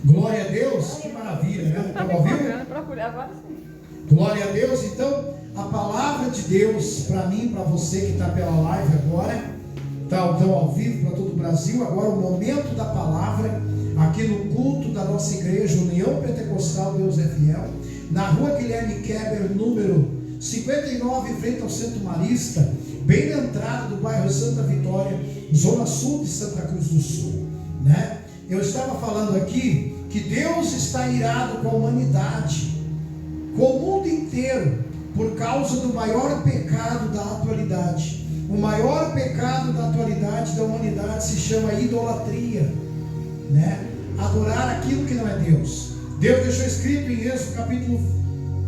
Glória a Deus, que maravilha, né? Estão ouvindo? Glória a Deus. Então, a palavra de Deus para mim, para você que está pela live agora, estão ao vivo para todo o Brasil. Agora o momento da palavra, aqui no culto da nossa igreja, União Pentecostal Deus é Fiel, na rua Guilherme Keber, número 59, em frente ao Centro Marista, bem na entrada do bairro Santa Vitória, zona sul de Santa Cruz do Sul, né? Eu estava falando aqui que Deus está irado com a humanidade, com o mundo inteiro, por causa do maior pecado da atualidade. O maior pecado da atualidade da humanidade se chama idolatria, né? Adorar aquilo que não é Deus. Deus deixou escrito em Êxodo capítulo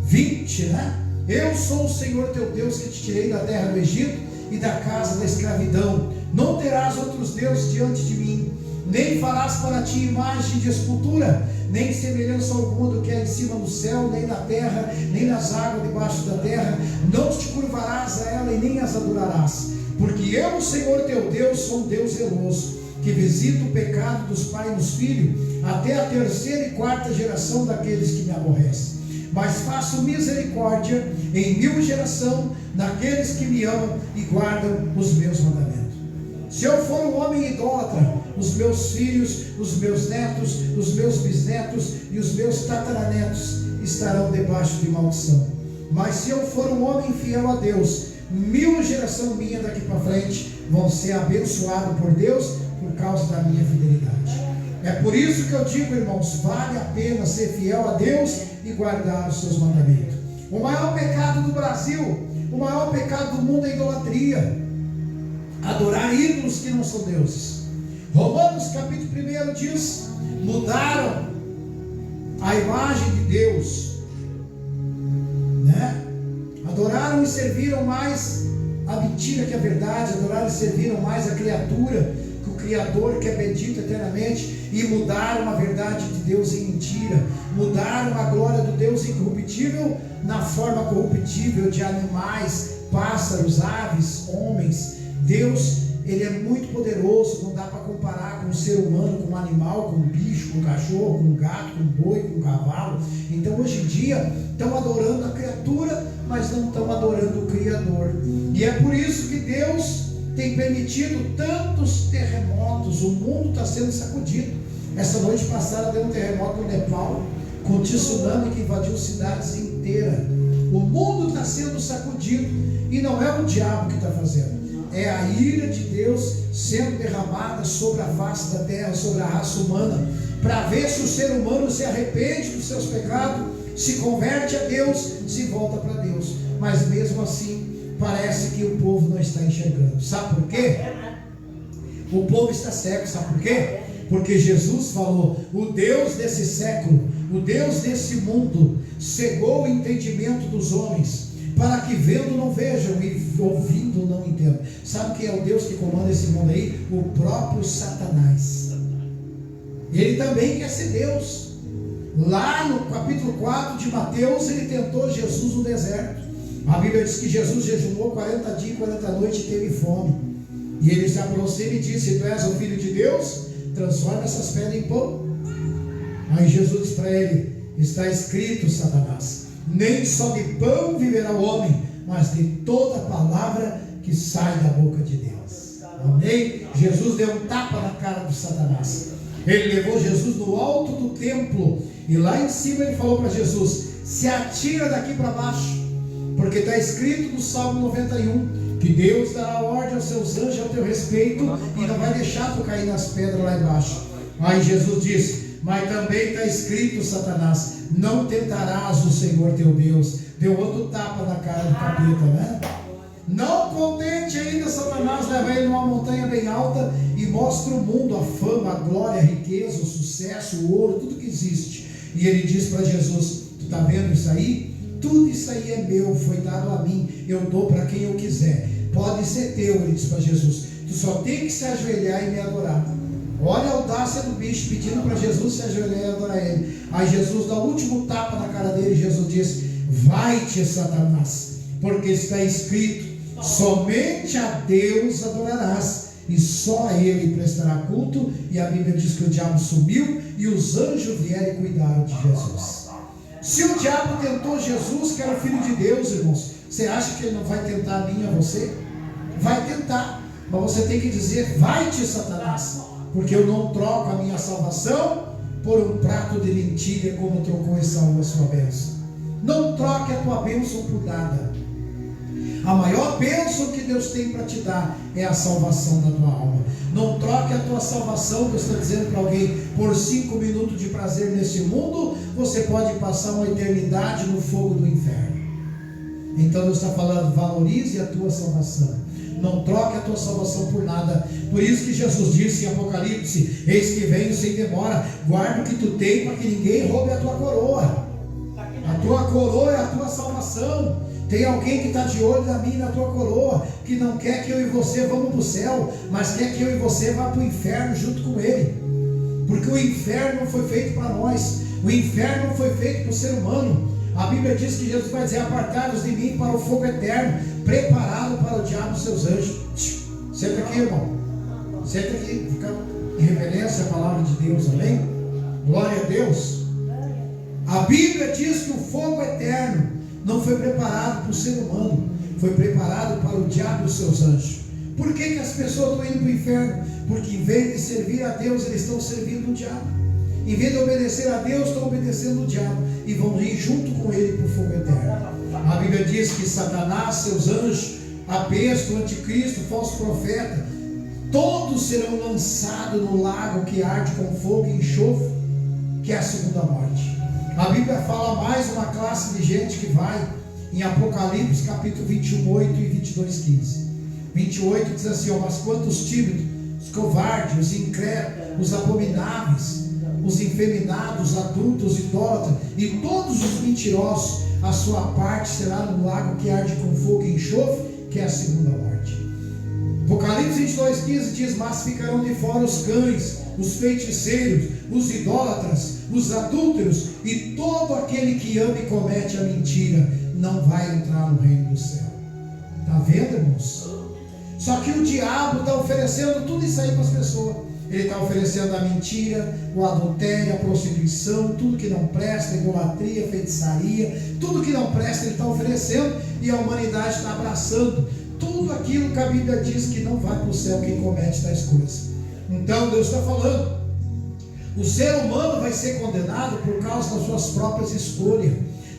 20, né? Eu sou o Senhor teu Deus que te tirei da terra do Egito e da casa da escravidão. Não terás outros deuses diante de mim, nem farás para ti imagem de escultura, nem semelhança alguma do que é em cima do céu, nem na terra, nem nas águas debaixo da terra. Não te curvarás a ela e nem as adorarás, porque eu, o Senhor teu Deus, sou um Deus zeloso, que visita o pecado dos pais nos filhos, até a terceira e quarta geração daqueles que me aborrecem. Mas faço misericórdia em 1000 geração daqueles que me amam e guardam os meus mandamentos. Se eu for um homem idólatra, os meus filhos, os meus netos, os meus bisnetos e os meus tataranetos estarão debaixo de maldição. Mas se eu for um homem fiel a Deus, 1000 geração minha daqui para frente vão ser abençoados por Deus por causa da minha fidelidade. É por isso que eu digo, irmãos, vale a pena ser fiel a Deus e guardar os seus mandamentos. O maior pecado do Brasil, o maior pecado do mundo é a idolatria. Adorar ídolos que não são deuses. Romanos capítulo 1 diz: mudaram a imagem de Deus, né? Adoraram e serviram mais a mentira que a verdade. Adoraram e serviram mais a criatura que o Criador, que é bendito eternamente. E mudaram a verdade de Deus em mentira. Mudaram a glória do Deus incorruptível na forma corruptível de animais, pássaros, aves, homens. Deus, Ele é muito poderoso, não dá para comparar com um ser humano, com um animal, com um bicho, com um cachorro, com um gato, com um boi, com um cavalo. Então hoje em dia estão adorando a criatura, mas não estão adorando o Criador. E é por isso que Deus tem permitido tantos terremotos. O mundo está sendo sacudido. Essa noite passada deu um terremoto no Nepal, com tsunami que invadiu cidades inteiras. O mundo está sendo sacudido, e não é o diabo que está fazendo. É a ira de Deus sendo derramada sobre a face da terra, sobre a raça humana, para ver se o ser humano se arrepende dos seus pecados, se converte a Deus, se volta para Deus. Mas mesmo assim, parece que o povo não está enxergando. Sabe por quê? O povo está cego, sabe por quê? Porque Jesus falou: o Deus desse século, o Deus desse mundo, cegou o entendimento dos homens, para que vendo não vejam e ouvindo não entendam. Sabe quem é o Deus que comanda esse mundo aí? O próprio Satanás. Ele também quer ser Deus. Lá no capítulo 4 de Mateus, ele tentou Jesus no deserto. A Bíblia diz que Jesus jejuou 40 dias e 40 noites e teve fome. E ele se aproxima e disse: tu és o Filho de Deus, transforma essas pedras em pão. Aí Jesus diz para ele: está escrito, Satanás, nem só de pão viverá o homem, mas de toda palavra que sai da boca de Deus. Amém? Jesus deu um tapa na cara do Satanás. Ele levou Jesus no alto do templo, e lá em cima ele falou para Jesus: se atira daqui para baixo, porque está escrito no Salmo 91 que Deus dará ordem aos seus anjos ao teu respeito, e não vai deixar tu cair nas pedras lá embaixo. Aí Jesus disse: mas também está escrito, Satanás, não tentarás o Senhor teu Deus. Deu outro tapa na cara do capeta, né? Não contente ainda, Satanás leva ele numa montanha bem alta e mostra o mundo, a fama, a glória, a riqueza, o sucesso, o ouro, tudo que existe. E ele diz para Jesus: tu está vendo isso aí? Tudo isso aí é meu, foi dado a mim, eu dou para quem eu quiser, pode ser teu. Ele diz para Jesus: tu só tem que se ajoelhar e me adorar. Olha a audácia do bicho, pedindo para Jesus se ajoelhar e adorar ele. Aí Jesus dá o último tapa na cara dele, e Jesus diz: vai-te, Satanás, porque está escrito: somente a Deus adorarás e só a ele prestará culto. E a Bíblia diz que o diabo sumiu e os anjos vieram e cuidaram de Jesus. Se o diabo tentou Jesus, que era filho de Deus, irmãos, você acha que ele não vai tentar a mim e a você? Vai tentar, mas você tem que dizer: vai-te, Satanás, porque eu não troco a minha salvação por um prato de lentilha, como trocou Esaú a sua bênção. Não troque a tua bênção por nada. A maior bênção que Deus tem para te dar é a salvação da tua alma. Não troque a tua salvação, Deus está dizendo para alguém, por 5 minutos de prazer nesse mundo. Você pode passar uma eternidade no fogo do inferno. Então Deus está falando: valorize a tua salvação. Não troque a tua salvação por nada. Por isso que Jesus disse em Apocalipse: eis que venho sem demora, guarda o que tu tem, para que ninguém roube a tua coroa. A tua coroa é a tua salvação. Tem alguém que está de olho na minha e na tua coroa, que não quer que eu e você vamos para o céu, mas quer que eu e você vá para o inferno junto com ele. Porque o inferno não foi feito para nós. O inferno não foi feito para o ser humano. A Bíblia diz que Jesus vai dizer: apartai-vos de mim para o fogo eterno, preparado para o diabo e seus anjos. Senta aqui, irmão. Senta aqui, fica em reverência à palavra de Deus, amém? Glória a Deus. A Bíblia diz que o fogo eterno não foi preparado para o ser humano, foi preparado para o diabo e os seus anjos. Por que as pessoas estão indo para o inferno? Porque em vez de servir a Deus, eles estão servindo o diabo. Em vez de obedecer a Deus, estão obedecendo o diabo e vão ir junto com ele para o fogo eterno. A Bíblia diz que Satanás, seus anjos, a besta, o anticristo, o falso profeta, todos serão lançados no lago que arde com fogo e enxofre, que é a segunda morte. A Bíblia fala mais uma classe de gente que vai em Apocalipse capítulo 21, 8 e 22, 15. 28 diz assim: mas quantos tímidos, os covardes, os incrédulos, os abomináveis, os efeminados, os adultos, os idólatras e todos os mentirosos, a sua parte será no lago que arde com fogo e enxofre, que é a segunda morte. Apocalipse 22, 15 diz: mas ficarão de fora os cães, os feiticeiros, os idólatras, os adúlteros e todo aquele que ama e comete a mentira não vai entrar no reino do céu. Está vendo, irmãos? Só que o diabo está oferecendo tudo isso aí para as pessoas. Ele está oferecendo a mentira, o adultério, a prostituição, tudo que não presta, a idolatria, a feitiçaria, tudo que não presta ele está oferecendo, e a humanidade está abraçando tudo aquilo que a Bíblia diz que não vai para o céu quem comete tais coisas. Então Deus está falando: o ser humano vai ser condenado por causa das suas próprias escolhas.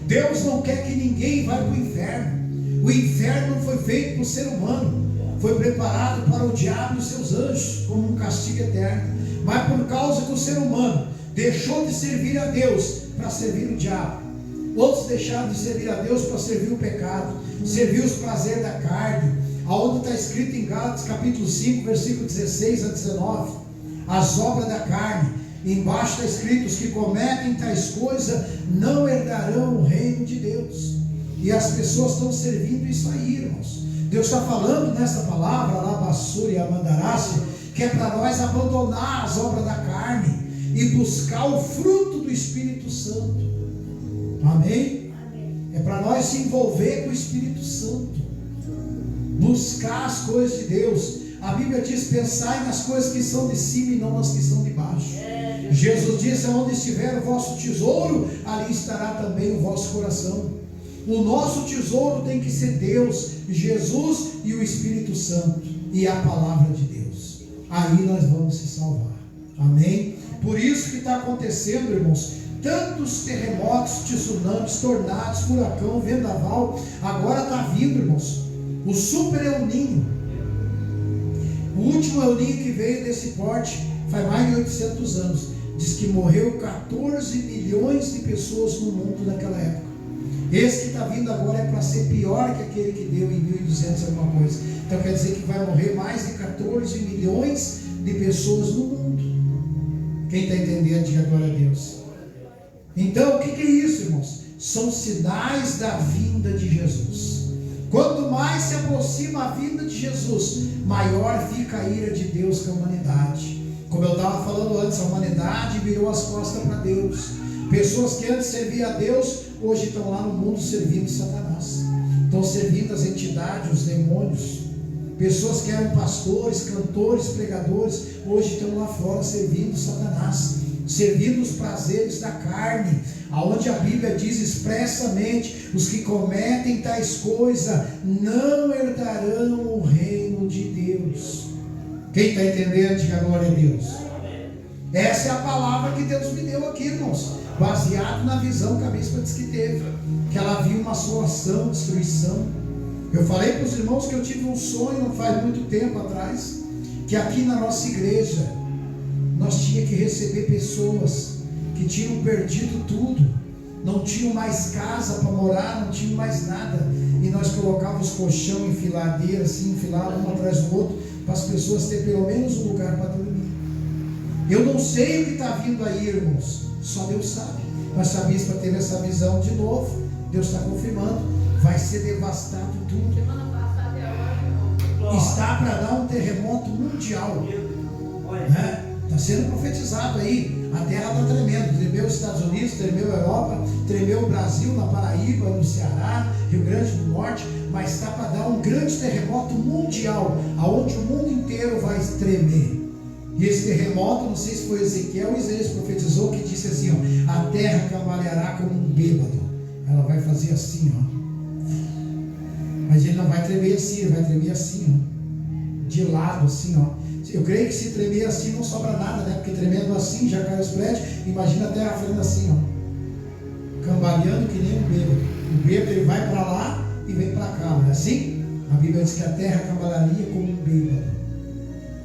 Deus não quer que ninguém vá para o inferno. O inferno não foi feito para o ser humano, foi preparado para o diabo e os seus anjos, como um castigo eterno. Mas por causa que o ser humano deixou de servir a Deus para servir o diabo, outros deixaram de servir a Deus para servir o pecado, servir os prazeres da carne, aonde está escrito em Gálatas capítulo 5, versículo 16 a 19, as obras da carne. Embaixo está escrito: os que cometem tais coisas não herdarão o reino de Deus. E as pessoas estão servindo isso aí, irmãos. Deus está falando nessa palavra, Labassuri Amandarácia, que é para nós abandonar as obras da carne e buscar o fruto do Espírito Santo. Amém? É para nós se envolver com o Espírito Santo, buscar as coisas de Deus. A Bíblia diz: pensai nas coisas que são de cima e não nas que são de baixo. Jesus disse: onde estiver o vosso tesouro, ali estará também o vosso coração. O nosso tesouro tem que ser Deus, Jesus e o Espírito Santo e a palavra de Deus. Aí nós vamos se salvar. Amém? Por isso que está acontecendo, irmãos, tantos terremotos, tsunamis, tornados, furacão, vendaval. Agora está vindo, irmãos, o super El Ninho. O último El Ninho que veio desse porte faz mais de 800 anos. Diz que morreu 14 milhões de pessoas no mundo naquela época. Esse que está vindo agora é para ser pior que aquele que deu em 1200 alguma coisa. Então quer dizer que vai morrer mais de 14 milhões de pessoas no mundo. Quem está entendendo, diga glória a Deus. Então o que é isso, irmãos? São sinais da vinda de Jesus. Quanto mais se aproxima a vinda de Jesus, maior fica a ira de Deus com a humanidade. Como eu estava falando antes, a humanidade virou as costas para Deus. Pessoas que antes serviam a Deus, hoje estão lá no mundo servindo Satanás. Estão servindo as entidades, os demônios. Pessoas que eram pastores, cantores, pregadores, hoje estão lá fora servindo Satanás, servindo os prazeres da carne, aonde a Bíblia diz expressamente: os que cometem tais coisas não herdarão o reino de Deus. Quem está entendendo, diga glória a Deus. Essa é a palavra que Deus me deu aqui, irmãos, baseado na visão que a bispa disse que teve, que ela viu uma assolação, destruição. Eu falei para os irmãos que eu tive um sonho não faz muito tempo atrás, que aqui na nossa igreja nós tínhamos que receber pessoas que tinham perdido tudo, não tinham mais casa para morar, não tinham mais nada, e nós colocávamos colchão em filadeira, assim, enfilado um atrás do outro, para as pessoas terem pelo menos um lugar para dormir. Eu não sei o que está vindo aí, irmãos, só Deus sabe, mas se a bispa teve essa visão de novo, Deus está confirmando, vai ser devastado tudo. Está para dar um terremoto mundial, né? Está sendo profetizado aí. A terra está tremendo. Tremeu os Estados Unidos, tremeu a Europa, tremeu o Brasil, na Paraíba, no Ceará, Rio Grande do Norte. Mas está para dar um grande terremoto mundial, aonde o mundo inteiro vai tremer. E esse terremoto, não sei se foi Ezequiel ou Isaías profetizou, que disse assim, ó: a terra cambaleará como um bêbado. Ela vai fazer assim, ó. Mas ele não vai tremer assim, ele vai tremer assim, ó, de lado, assim, ó. Eu creio que se tremer assim não sobra nada, né? Porque tremendo assim já cai os prédios. Imagina a terra fazendo assim, ó, cambaleando que nem um bêbado. O bêbado ele vai para lá e vem para cá, não é assim? A Bíblia diz que a terra cambalearia como um bêbado.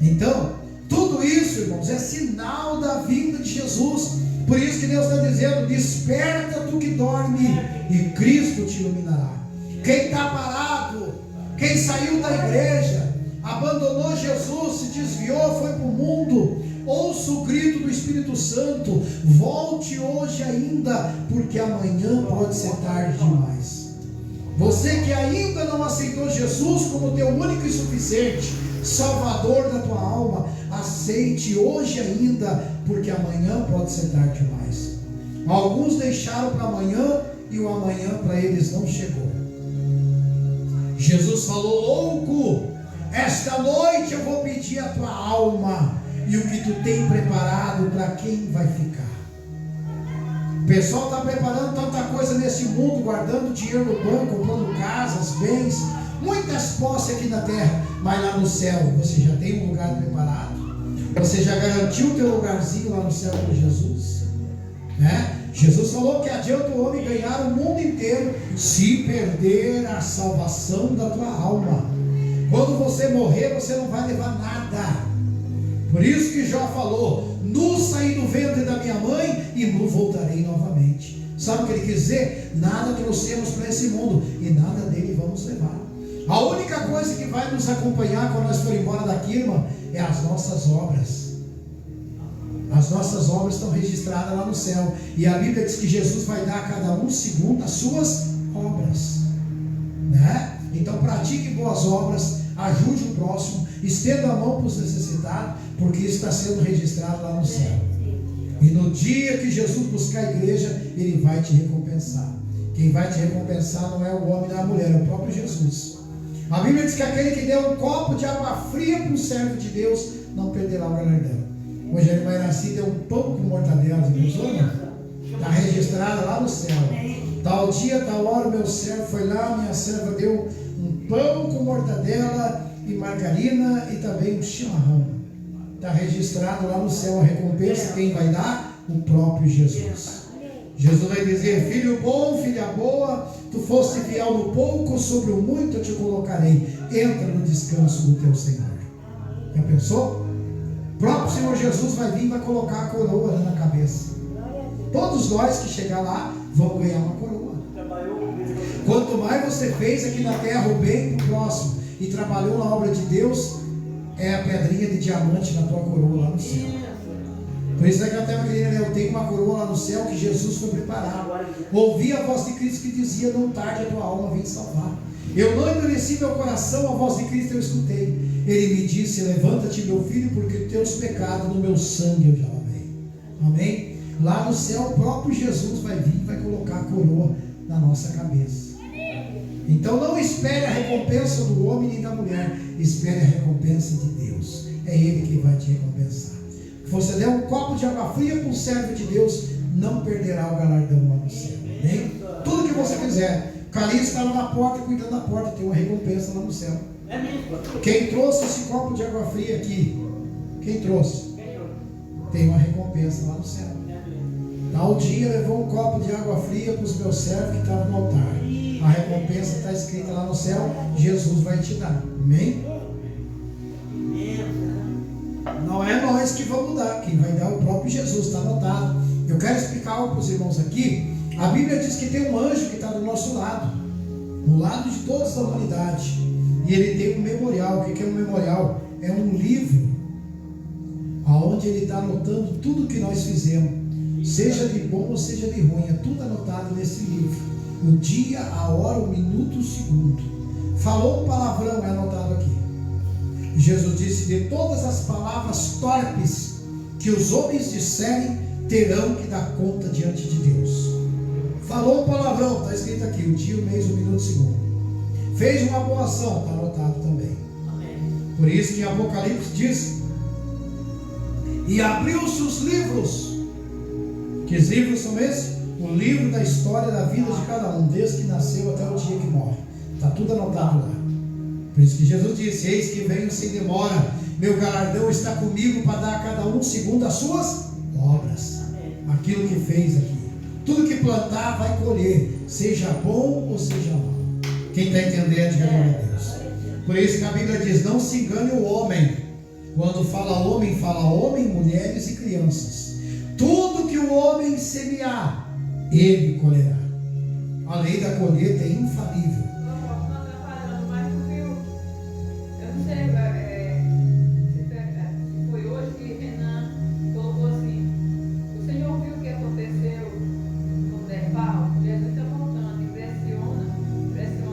Então, tudo isso, irmãos, é sinal da vinda de Jesus. Por isso que Deus está dizendo: desperta tu que dorme, e Cristo te iluminará. Quem está parado, quem saiu da igreja, abandonou Jesus, se desviou, foi para o mundo, ouça o grito do Espírito Santo: volte hoje ainda, porque amanhã pode ser tarde demais. Você que ainda não aceitou Jesus como teu único e suficiente Salvador da tua alma, aceite hoje ainda, porque amanhã pode ser tarde demais. Alguns deixaram para amanhã, e o amanhã para eles não chegou. Jesus falou: louco, esta noite eu vou pedir a tua alma, e o que tu tem preparado, para quem vai ficar? O pessoal está preparando tanta coisa nesse mundo, guardando dinheiro no banco, comprando casas, bens, muitas posses aqui na terra, mas lá no céu você já tem um lugar preparado? Você já garantiu o teu lugarzinho lá no céu com Jesus? Né? Jesus falou que adianta o homem ganhar o mundo inteiro se perder a salvação da tua alma. Quando você morrer, você não vai levar nada. Por isso que Jó falou: nu saí do ventre da minha mãe e nu voltarei novamente. Sabe o que ele quis dizer? Nada trouxemos para esse mundo e nada dele vamos levar. A única coisa que vai nos acompanhar quando nós formos embora daqui, irmão, é as nossas obras. As nossas obras estão registradas lá no céu, e a Bíblia diz que Jesus vai dar a cada um segundo as suas obras, né? Então pratique boas obras, ajude o próximo, estenda a mão para os necessitados, porque isso está sendo registrado lá no céu. E no dia que Jesus buscar a igreja, Ele vai te recompensar. Quem vai te recompensar não é o homem nem a mulher, é o próprio Jesus. A Bíblia diz que aquele que deu um copo de água fria para um servo de Deus não perderá o galardão. Hoje a irmã Iraci deu um pão com mortadela, está registrada lá no céu. Tal dia, tal hora, meu servo foi lá, minha serva deu um pão com mortadela e margarina e também um chimarrão. Está registrado lá no céu a recompensa. Quem vai dar? O próprio Jesus. Jesus vai dizer: filho bom, filha boa, tu foste fiel no pouco, sobre o muito eu te colocarei. Entra no descanso do teu Senhor. Já pensou? O próprio Senhor Jesus vai vir e vai colocar a coroa na cabeça. Todos nós que chegar lá vamos ganhar uma coroa. Quanto mais você fez aqui na terra o bem pro próximo e trabalhou na obra de Deus, é a pedrinha de diamante na tua coroa lá no céu. Por isso é que até eu tenho uma coroa lá no céu que Jesus foi preparar. Ouvi a voz de Cristo que dizia: não tarde a tua alma, vem salvar. Eu não endureci meu coração, a voz de Cristo eu escutei. Ele me disse: levanta-te, meu filho, porque teus pecados no meu sangue eu já lavei. Amém? Lá no céu o próprio Jesus vai vir e vai colocar a coroa na nossa cabeça. Então não espere a recompensa do homem nem da mulher, espere a recompensa de Deus. É Ele que vai te recompensar. Se você der um copo de água fria para um servo de Deus, não perderá o galardão lá no céu. Amém? Tudo que você quiser. Calixto está lá na porta, cuidando da porta, tem uma recompensa lá no céu. Quem trouxe esse copo de água fria aqui? Quem trouxe? Tem uma recompensa lá no céu. Tal dia levou um copo de água fria para os meus servos que estavam no altar. A recompensa está escrita lá no céu. Jesus vai te dar. Amém? Não é nós que vamos dar. Quem vai dar é o próprio Jesus. Está anotado. Eu quero explicar algo para os irmãos aqui. A Bíblia diz que tem um anjo que está do nosso lado, no lado de todos da humanidade. E ele tem um memorial. O que é um memorial? É um livro onde ele está anotando tudo que nós fizemos, seja de bom ou seja de ruim. É tudo anotado nesse livro. O dia, a hora, o minuto, o segundo. Falou um palavrão, é anotado aqui. Jesus disse: de todas as palavras torpes que os homens disserem, terão que dar conta diante de Deus. Falou um palavrão, está escrito aqui: o dia, o mês, o minuto, o segundo. Fez uma boa ação, está anotado também. Amém. Por isso que em Apocalipse diz: e abriu-se os livros. Que livros são esses? O livro da história da vida de cada um, desde que nasceu até o dia que morre. Está tudo anotado lá. Por isso que Jesus disse: eis que venho sem demora, meu galardão está comigo para dar a cada um segundo as suas obras. Amém. Aquilo que fez aqui. Tudo que plantar vai colher, seja bom ou seja mal. Quem está entendendo, diga glória a Deus. Por isso que a Bíblia diz: não se engane o homem. Quando fala homem, mulheres e crianças. Tudo que o homem semear, ele colherá. A lei da colheita é infalível. Eu não sei se foi hoje que Renan colocou assim: o Senhor viu o que aconteceu no Nepal? Jesus está voltando, impressiona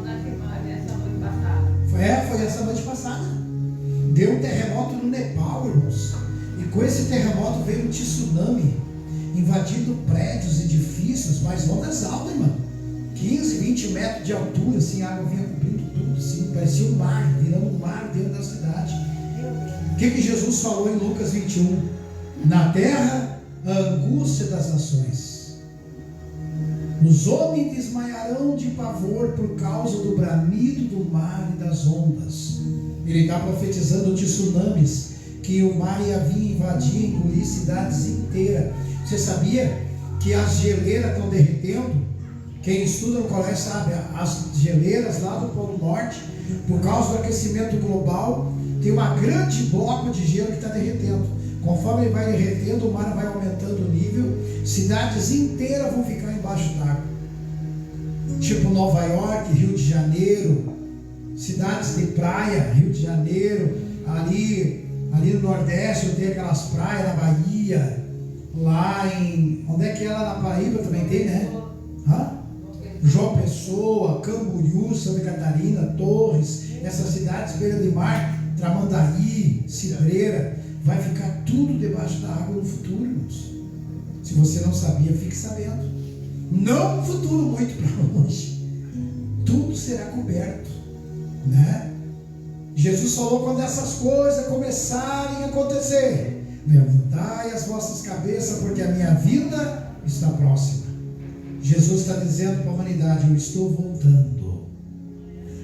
as imagens essa noite passada. Foi essa noite passada. Deu um terremoto no Nepal, irmãos. E com esse terremoto veio um tsunami, invadindo prédios, edifícios, mas ondas altas, irmão. 15, 20 metros de altura, assim, a água vinha cobrindo tudo, assim, parecia um mar, virando um mar dentro da cidade. O que Jesus falou em Lucas 21? Na terra, a angústia das nações. Os homens desmaiarão de pavor por causa do bramido do mar e das ondas. Ele está profetizando tsunamis, que o mar ia vir invadir, engolir cidades inteiras. Você sabia que as geleiras estão derretendo? Quem estuda no colégio sabe, as geleiras lá do Polo Norte, por causa do aquecimento global, tem uma grande bloco de gelo que está derretendo. Conforme ele vai derretendo, o mar vai aumentando o nível, cidades inteiras vão ficar embaixo d'água. Tipo Nova York, Rio de Janeiro, cidades de praia, Rio de Janeiro, ali no Nordeste eu tenho aquelas praias na Bahia, lá em... onde é que é lá na Paraíba também tem, né? João Pessoa, Camboriú, Santa Catarina, Torres, essas cidades beira de mar, Tramandaí, Cidreira, vai ficar tudo debaixo da água no futuro, irmãos. Se você não sabia, fique sabendo. Não no futuro muito para longe, tudo será coberto, né? Jesus falou: quando essas coisas começarem a acontecer, levantai as vossas cabeças, porque a minha vinda está próxima. Jesus está dizendo para a humanidade: eu estou voltando.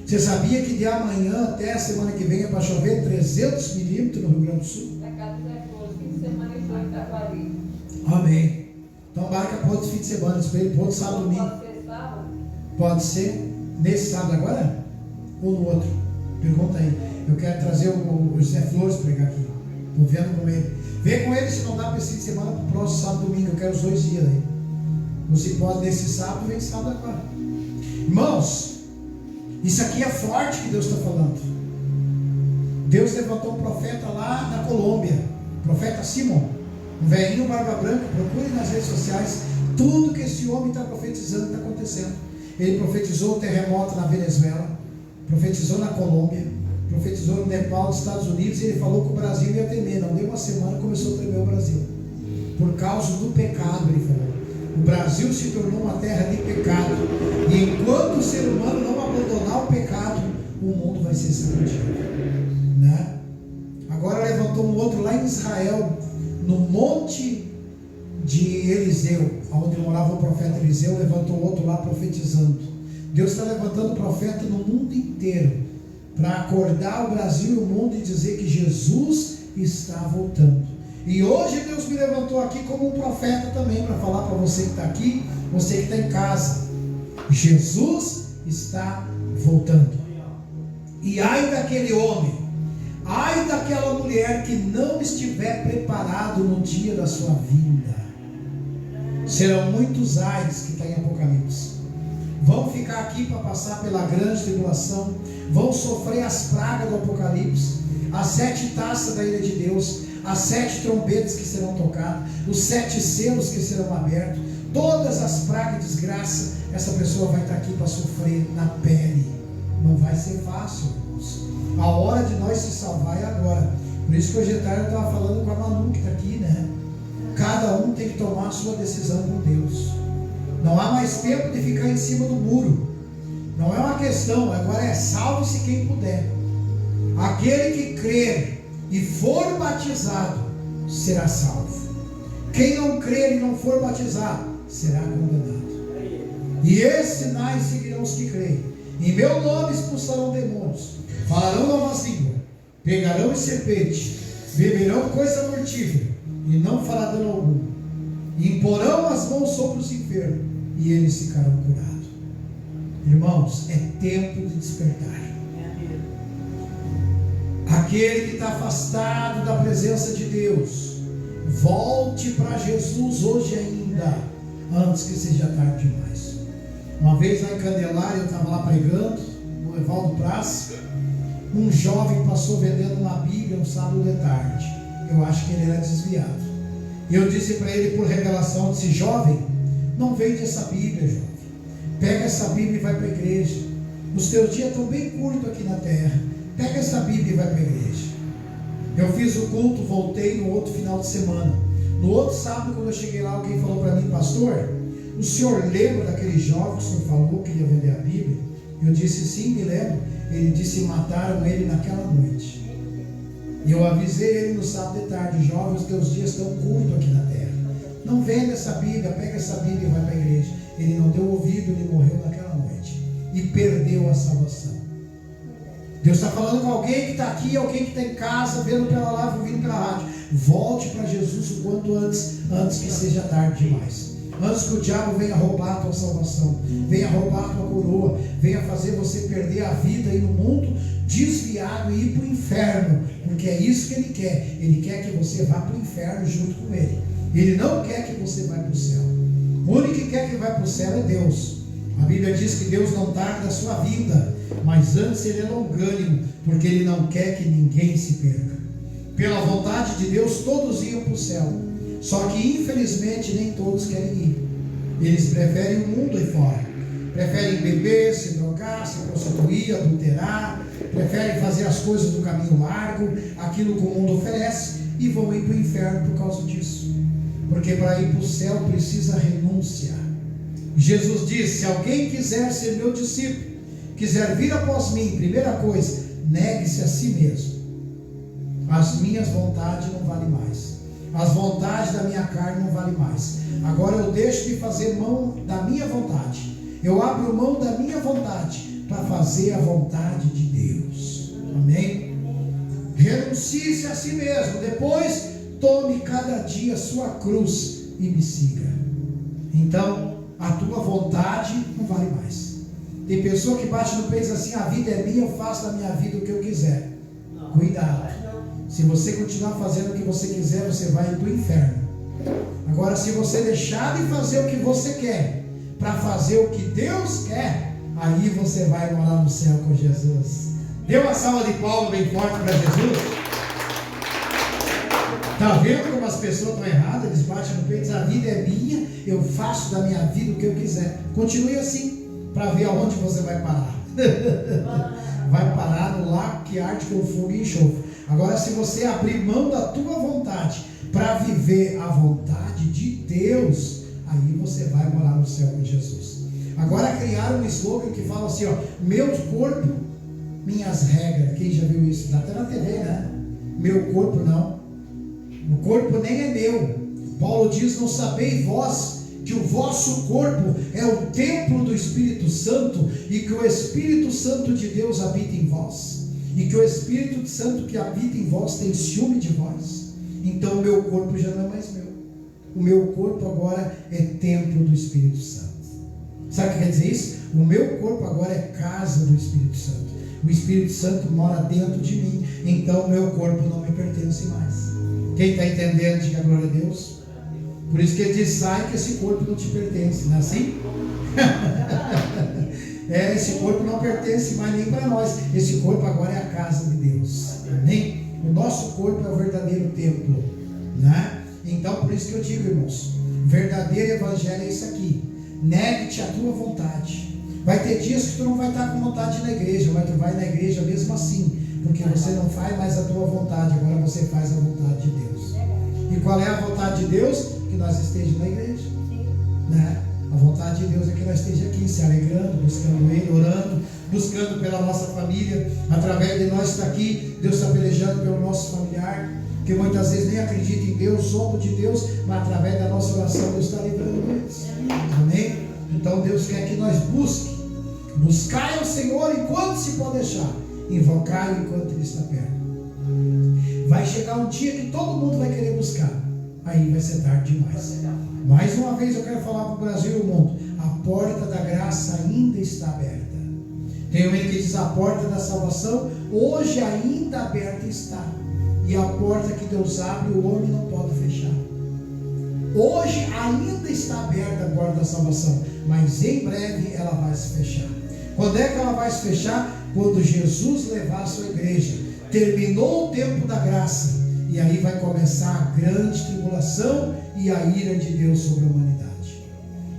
Você sabia que de amanhã até a semana que vem é para chover 300 milímetros no Rio Grande do Sul? Na casa do Zé Flores, fim de semana e foi em Itaquari. Amém. Então marca para outro fim de semana, espelho para outro sábado, domingo. Pode ser sábado? Pode ser nesse sábado agora? Ou no outro? Pergunta aí. Eu quero trazer o José Flores pregar aqui. Estou vendo com ele. Vê com ele se não dá para esse fim de semana, para o próximo sábado, domingo. Eu quero os 2 dias aí. Você pode nesse sábado, vem sábado agora. Irmãos, isso aqui é forte que Deus está falando. Deus levantou um profeta lá na Colômbia, profeta Simon, um velhinho barba branca. Procure nas redes sociais. Tudo que esse homem está profetizando está acontecendo. Ele profetizou o terremoto na Venezuela, profetizou na Colômbia, profetizou no Nepal, nos Estados Unidos, e ele falou que o Brasil ia temer. Não deu uma semana, começou a tremer o Brasil, por causa do pecado. Ele falou: o Brasil se tornou uma terra de pecado. E enquanto o ser humano não abandonar o pecado, o mundo vai ser sacudido, né? Agora levantou um outro lá em Israel, no monte de Eliseu, onde morava o profeta Eliseu, levantou outro lá profetizando. Deus está levantando profeta no mundo inteiro para acordar o Brasil e o mundo e dizer que Jesus está voltando. E hoje Deus me levantou aqui como um profeta também, para falar para você que está aqui, você que está em casa: Jesus está voltando. E ai daquele homem, ai daquela mulher que não estiver preparado no dia da sua vinda. Serão muitos ais que está em Apocalipse. Vão ficar aqui para passar pela grande tribulação, vão sofrer as pragas do Apocalipse, as 7 taças da ira de Deus, as 7 trombetas que serão tocadas, os 7 selos que serão abertos, todas as pragas e desgraça, essa pessoa vai estar aqui para sofrer na pele. Não vai ser fácil, irmãos. A hora de nós se salvar é agora. Por isso que hoje à tarde eu estava falando com a Manu que está aqui, né? Cada um tem que tomar a sua decisão com Deus. Não há mais tempo de ficar em cima do muro. Não é uma questão, agora é salve-se quem puder. Aquele que crer e for batizado será salvo. Quem não crer e não for batizado será condenado. E esses sinais seguirão os que creem. Em meu nome expulsarão demônios, falarão novas línguas, pegarão em serpente, beberão coisa mortífera, e não fará dano algum. Imporão as mãos sobre os enfermos, e eles ficarão curados. Irmãos, é tempo de despertar. Aquele que está afastado da presença de Deus, volte para Jesus hoje ainda, antes que seja tarde demais. Uma vez lá em Candelária, eu estava lá pregando, no Evaldo Praça, um jovem passou vendendo uma Bíblia um sábado de tarde. Eu acho que ele era desviado. E eu disse para ele por revelação, disse: jovem, não vende essa Bíblia, jovem. Pega essa Bíblia e vai para a igreja. Os teus dias estão bem curtos aqui na terra. Pega essa Bíblia e vai para a igreja. Eu fiz o culto, voltei no outro final de semana. No outro sábado, quando eu cheguei lá, alguém falou para mim: pastor, o senhor lembra daquele jovem que o senhor falou que ia vender a Bíblia? Eu disse: sim, me lembro. Ele disse: mataram ele naquela noite. E eu avisei ele no sábado de tarde: jovem, os teus dias estão curtos aqui na terra. Não venda essa Bíblia, pega essa Bíblia e vai para a igreja. Ele não deu ouvido, ele morreu naquela noite. E perdeu a salvação. Deus está falando com alguém que está aqui, alguém que está em casa, vendo pela live, ouvindo pela rádio. Volte para Jesus o quanto antes que seja tarde demais. Antes que o diabo venha roubar a tua salvação, venha roubar a tua coroa, venha fazer você perder a vida aí no mundo, desviado, e ir para o inferno, porque é isso que ele quer. Ele quer que você vá para o inferno junto com ele. Ele não quer que você vá para o céu. O único que quer que vá para o céu é Deus. A Bíblia diz que Deus não tarda a sua vinda, mas antes ele é longânimo, porque ele não quer que ninguém se perca. Pela vontade de Deus, todos iam para o céu. Só que infelizmente nem todos querem ir. Eles preferem o mundo aí fora. Preferem beber, se drogar, se prostituir, adulterar. Preferem fazer as coisas do caminho largo, aquilo que o mundo oferece, e vão ir para o inferno por causa disso. Porque para ir para o céu precisa renúncia. Jesus disse: se alguém quiser ser meu discípulo, quiser vir após mim, primeira coisa, negue-se a si mesmo. As minhas vontades não valem mais. As vontades da minha carne não valem mais. Agora eu deixo de fazer mão da minha vontade. Eu abro mão da minha vontade para fazer a vontade de Deus. Amém? Renuncie-se a si mesmo. Depois, tome cada dia a sua cruz e me siga. Então, a tua vontade não vale mais. Tem pessoa que bate no peito e diz assim: a vida é minha, eu faço da minha vida o que eu quiser. Cuidado. Se você continuar fazendo o que você quiser, você vai para o inferno. Agora, se você deixar de fazer o que você quer para fazer o que Deus quer, aí você vai morar no céu com Jesus. Dê uma salva de palmas bem forte para Jesus. Está vendo como as pessoas estão erradas? Eles batem no peito e dizem: a vida é minha, eu faço da minha vida o que eu quiser. Continue assim, para ver aonde você vai parar. Vai parar no lago que arde com fogo e enxofre. Agora, se você abrir mão da tua vontade para viver a vontade de Deus, aí você vai morar no céu com Jesus. Agora criaram um slogan que fala assim, ó, meu corpo, minhas regras. Quem já viu isso? Dá até na TV, né? Meu corpo não. O corpo nem é meu. Paulo diz, não sabeis vós que o vosso corpo é o templo do Espírito Santo e que o Espírito Santo de Deus habita em vós. E que o Espírito Santo que habita em vós tem ciúme de vós. Então o meu corpo já não é mais meu. O meu corpo agora é templo do Espírito Santo. Sabe o que quer dizer isso? O meu corpo agora é casa do Espírito Santo. O Espírito Santo mora dentro de mim. Então o meu corpo não me pertence mais. Quem está entendendo, diga glória a Deus. Por isso que ele diz, sai que esse corpo não te pertence. Não é assim? Esse corpo não pertence mais nem para nós. Esse corpo agora é a casa de Deus. Amém? O nosso corpo é o verdadeiro templo, né? Então por isso que eu digo, irmãos, verdadeiro evangelho é isso aqui. Negue-te a tua vontade. Vai ter dias que tu não vai estar com vontade de ir na igreja, mas tu vai na igreja mesmo assim, porque você não faz mais a tua vontade, agora você faz a vontade de Deus. E qual é a vontade de Deus? Que nós estejamos na igreja, né? A vontade de Deus é que nós estejamos aqui se alegrando, buscando Ele, orando, buscando pela nossa família. Através de nós estar aqui, Deus está pelejando pelo nosso familiar, que muitas vezes nem acredita em Deus, somos de Deus, mas através da nossa oração Deus está livrando eles. Amém? Então Deus quer que nós buscai ao Senhor enquanto se pode deixar, invocai enquanto Ele está perto. Vai chegar um dia que todo mundo vai querer buscar, aí vai ser tarde demais. Mais uma vez eu quero falar para o Brasil e o mundo, a porta da graça ainda está aberta. Tem um que diz, a porta da salvação hoje ainda aberta está, e a porta que Deus abre o homem não pode fechar. Hoje ainda está aberta a porta da salvação, mas em breve ela vai se fechar. Quando é que ela vai se fechar? Quando Jesus levar a sua igreja. Terminou o tempo da graça, e aí vai começar a grande tribulação e a ira de Deus sobre a humanidade.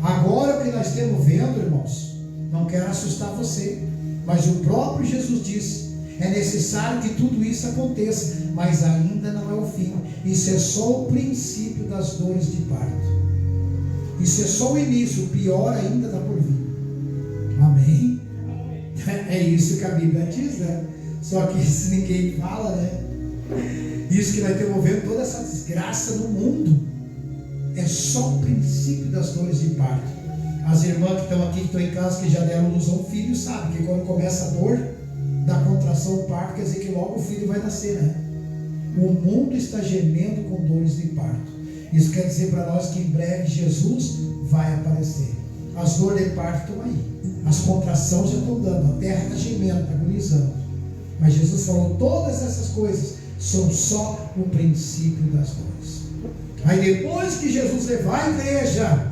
Agora o que nós estamos vendo, irmãos, não quero assustar você, mas o próprio Jesus disse, é necessário que tudo isso aconteça, mas ainda não é o fim. Isso é só o princípio das dores de parto. Isso é só o início, o pior ainda está por vir. Amém? É isso que a Bíblia diz, né? Só que isso ninguém fala, né? Isso que nós estamos vendo, toda essa desgraça no mundo, é só o princípio das dores de parto. As irmãs que estão aqui, que estão em casa, que já deram luz a um filho, sabem que quando começa a dor da contração, o parto, quer dizer que logo o filho vai nascer, né? O mundo está gemendo com dores de parto. Isso quer dizer para nós que em breve Jesus vai aparecer. As dores de parto estão aí, as contrações já estão dando, a terra está gemendo, está agonizando. Mas Jesus falou, todas essas coisas são só o princípio das dores. Aí depois que Jesus levar a igreja,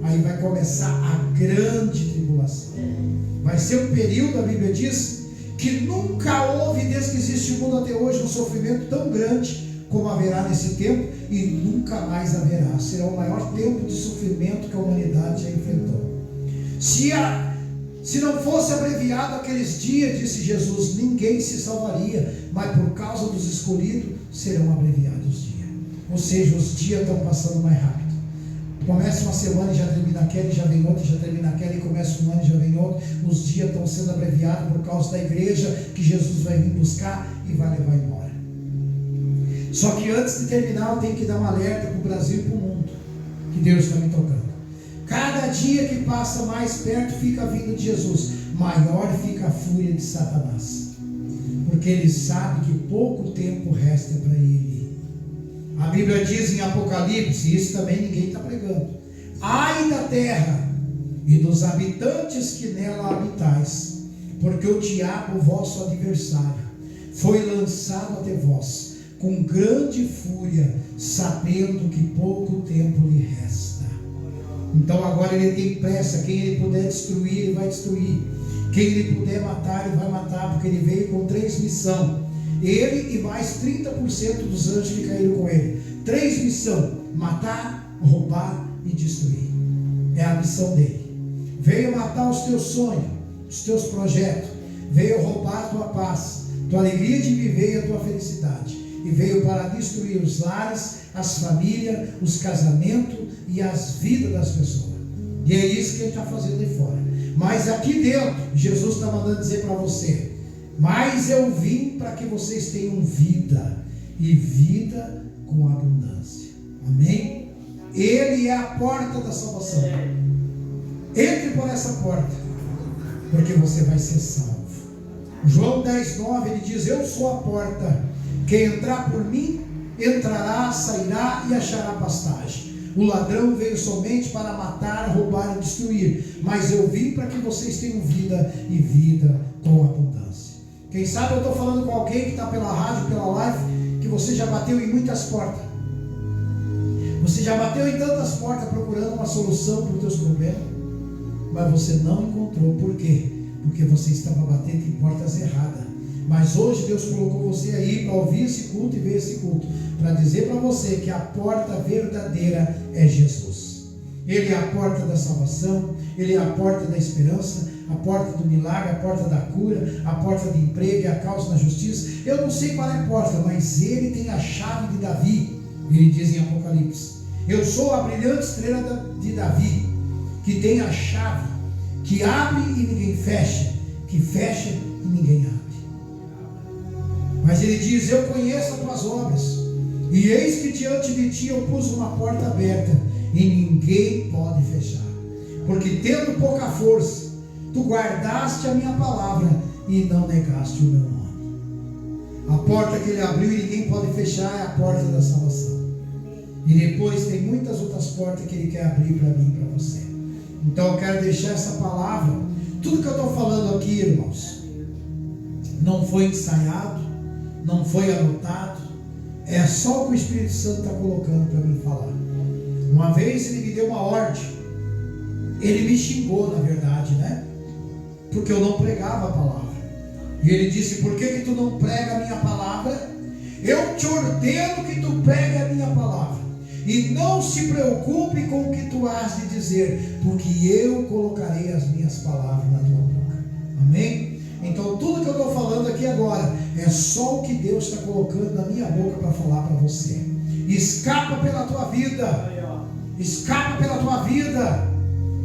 aí vai começar a grande tribulação. Vai ser um período, a Bíblia diz, que nunca houve, desde que existe o mundo até hoje, um sofrimento tão grande como haverá nesse tempo, e nunca mais haverá. Será o maior tempo de sofrimento que a humanidade já enfrentou. Se não fosse abreviado aqueles dias, disse Jesus, ninguém se salvaria, mas por causa dos escolhidos serão abreviados os dias. Ou seja, os dias estão passando mais rápido. Começa uma semana e já termina aquela, e já vem outra, e já termina aquela, e começa um ano e já vem outro. Os dias estão sendo abreviados por causa da igreja que Jesus vai vir buscar e vai levar embora. Só que antes de terminar, eu tenho que dar um alerta para o Brasil e para o mundo, que Deus está me tocando. Cada dia que passa mais perto fica a vinda de Jesus, maior fica a fúria de Satanás, porque ele sabe que pouco tempo resta para ele. A Bíblia diz em Apocalipse, isso também ninguém está pregando, ai da terra e dos habitantes que nela habitais, porque o diabo, vosso adversário, foi lançado até vós com grande fúria, sabendo que pouco tempo lhe resta. Então agora ele tem pressa, quem ele puder destruir, ele vai destruir. Quem ele puder matar, ele vai matar, porque ele veio com 3 missões. Ele e mais 30% dos anjos que caíram com ele. 3 missões: matar, roubar e destruir. É a missão dele. Veio matar os teus sonhos, os teus projetos. Veio roubar a tua paz, tua alegria de viver e a tua felicidade. E veio para destruir os lares, as famílias, os casamentos e as vidas das pessoas. E é isso que Ele está fazendo aí fora. Mas aqui dentro, Jesus está mandando dizer para você: mas eu vim para que vocês tenham vida, e vida com abundância. Amém? Ele é a porta da salvação. Entre por essa porta, porque você vai ser salvo. João 10:9, ele diz: eu sou a porta, quem entrar por mim, entrará, sairá e achará pastagem. O ladrão veio somente para matar, roubar e destruir, mas eu vim para que vocês tenham vida, e vida com abundância. Quem sabe eu estou falando com alguém que está pela rádio, pela live, que você já bateu em muitas portas. Você já bateu em tantas portas procurando uma solução para os teus problemas, mas você não encontrou. Por quê? Porque você estava batendo em portas erradas. Mas hoje Deus colocou você aí para ouvir esse culto e ver esse culto, para dizer para você que a porta verdadeira é Jesus. Ele é a porta da salvação, Ele é a porta da esperança, a porta do milagre, a porta da cura, a porta de emprego, a causa da justiça. Eu não sei qual é a porta, mas Ele tem a chave de Davi. Ele diz em Apocalipse: eu sou a brilhante estrela de Davi, que tem a chave, que abre e ninguém fecha, que fecha e ninguém abre. Mas ele diz: eu conheço as tuas obras, e eis que diante de ti eu pus uma porta aberta, e ninguém pode fechar. Porque tendo pouca força, tu guardaste a minha palavra, e não negaste o meu nome. A porta que ele abriu e ninguém pode fechar é a porta da salvação. E depois tem muitas outras portas que Ele quer abrir para mim e para você. Então eu quero deixar essa palavra. Tudo que eu estou falando aqui, irmãos, não foi ensaiado, não foi anotado, é só o que o Espírito Santo está colocando para mim falar. Uma vez Ele me deu uma ordem. Ele me xingou, na verdade, né? Porque eu não pregava a palavra. E Ele disse: por que tu não prega a minha palavra? Eu te ordeno que tu pregue a minha palavra. E não se preocupe com o que tu has de dizer, porque eu colocarei as minhas palavras na tua boca. Amém? Então tudo que eu estou falando aqui agora é só o que Deus está colocando na minha boca para falar para você. Escapa pela tua vida. Escapa pela tua vida.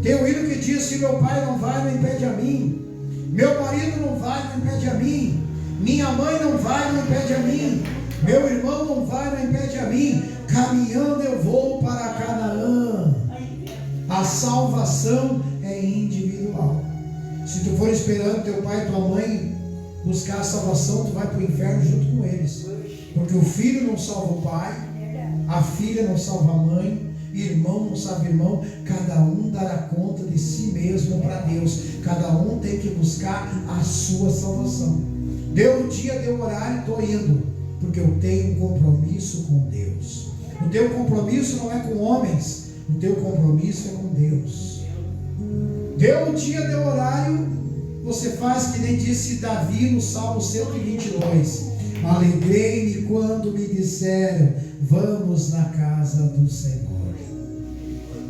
Tem um hino que diz: se meu pai não vai, não impede a mim. Meu marido não vai, não impede a mim. Minha mãe não vai, não impede a mim. Meu irmão não vai, não impede a mim. Caminhando eu vou para Canaã. A salvação é individual. Se tu for esperando teu pai e tua mãe buscar a salvação, tu vai para o inferno junto com eles. Porque o filho não salva o pai, a filha não salva a mãe, irmão não salva irmão. Cada um dará conta de si mesmo para Deus. Cada um tem que buscar a sua salvação. Deu o dia, deu o horário, estou indo, porque eu tenho um compromisso com Deus. O teu compromisso não é com homens, o teu compromisso é com Deus. Deu o dia, deu o horário, você faz que nem disse Davi no Salmo 122: alegrei-me quando me disseram, vamos na casa do Senhor.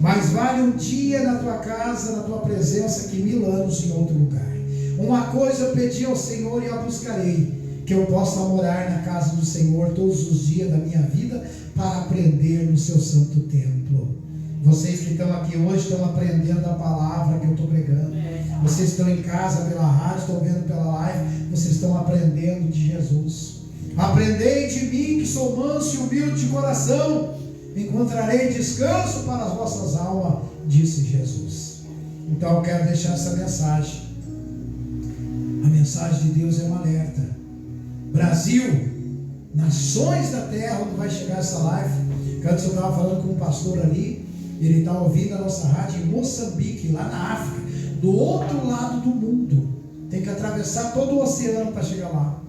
Mais vale um dia na tua casa, na tua presença, que 1000 anos em outro lugar. Uma coisa eu pedi ao Senhor e a buscarei, que eu possa morar na casa do Senhor todos os dias da minha vida, para aprender no seu santo templo. Vocês que estão aqui hoje estão aprendendo a palavra que eu estou pregando. Vocês estão em casa pela rádio, estão vendo pela live, vocês estão aprendendo de Jesus. Aprendei de mim, que sou manso e humilde de coração, encontrarei descanso para as vossas almas, disse Jesus. Então eu quero deixar essa mensagem. A mensagem de Deus é um alerta. Brasil, nações da terra, onde vai chegar essa live. Antes eu estava falando com um pastor ali, ele está ouvindo a nossa rádio em Moçambique, lá na África, do outro lado do mundo. Tem que atravessar todo o oceano para chegar lá.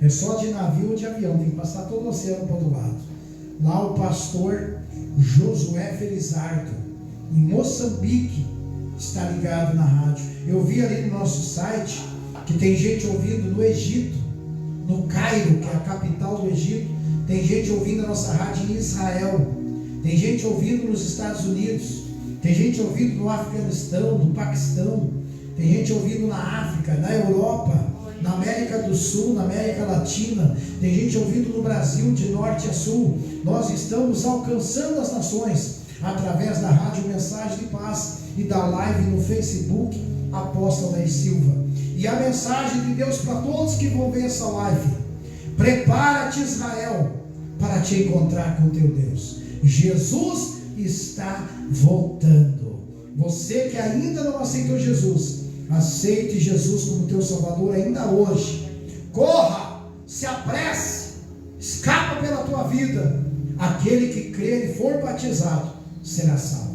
É só de navio ou de avião, tem que passar todo o oceano para o outro lado. Lá o pastor Josué Felizardo, em Moçambique, está ligado na rádio. Eu vi ali no nosso site que tem gente ouvindo no Egito, no Cairo, que é a capital do Egito. Tem gente ouvindo a nossa rádio em Israel. Tem gente ouvindo nos Estados Unidos. Tem gente ouvindo no Afeganistão, no Paquistão. Tem gente ouvindo na África, na Europa, na América do Sul, na América Latina, tem gente ouvindo no Brasil, de norte a sul. Nós estamos alcançando as nações através da Rádio Mensagem de Paz e da live no Facebook Apóstolo Ney Silva. E a mensagem de Deus para todos que vão ver essa live: prepara-te, Israel, para te encontrar com teu Deus. Jesus está voltando. Você que ainda não aceitou Jesus, aceite Jesus como teu Salvador ainda hoje. Corra, se apresse, escapa pela tua vida. Aquele que crer e for batizado será salvo.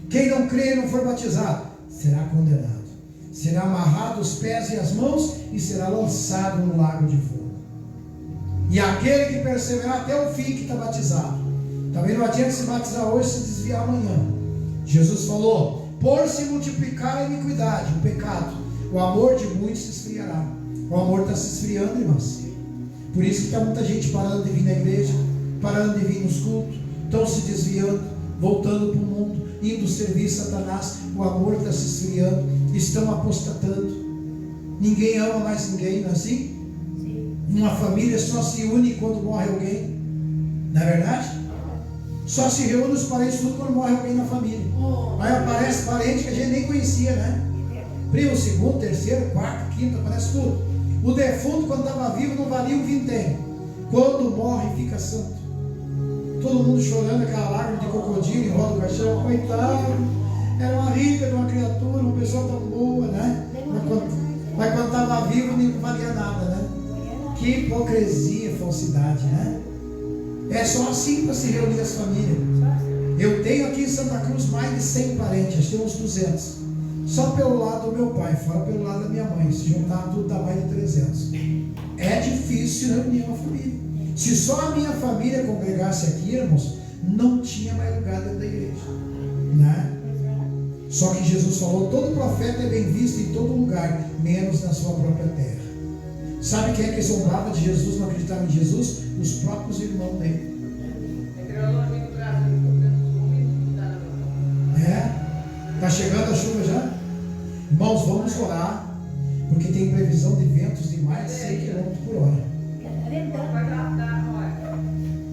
Quem não crer e não for batizado será condenado. Será amarrado os pés e as mãos e será lançado no lago de fogo. E aquele que perseverar até o fim, que está batizado, também não adianta se batizar hoje e se desviar amanhã. Jesus falou: por se multiplicar a iniquidade, o pecado, o amor de muitos se esfriará. O amor está se esfriando, irmãos. Por isso que está muita gente parando de vir na igreja, parando de vir nos cultos, estão se desviando, voltando para o mundo, indo servir Satanás. O amor está se esfriando, estão apostatando. Ninguém ama mais ninguém, não é assim? Sim. Uma família só se une quando morre alguém, não é verdade? Só se reúne os parentes tudo quando morre alguém na família. Aí aparece parente que a gente nem conhecia, né? Primo, segundo, terceiro, quarto, quinto, aparece tudo. O defunto, quando estava vivo, não valia um vintém. Quando morre, fica santo. Todo mundo chorando, aquela lágrima de crocodilo em roda do caixão. Coitado, era uma rica de uma criatura, uma pessoa tão boa, né? Mas quando estava vivo, não valia nada, né? Que hipocrisia, falsidade, né? É só assim para se reunir as famílias. Eu tenho aqui em Santa Cruz mais de 100 parentes, tem uns 200. Só pelo lado do meu pai, fora pelo lado da minha mãe. Se juntar tudo dá mais de 300. É difícil reunir uma família. Se só a minha família congregasse aqui, irmãos, não tinha mais lugar dentro da igreja, né? Só que Jesus falou: todo profeta é bem visto em todo lugar, menos na sua própria terra. Sabe quem é que zombava de Jesus, não acreditava em Jesus? Os próprios irmãos dele. Está chegando a chuva já? Irmãos, vamos orar, porque tem previsão de ventos de mais de 100 km por hora.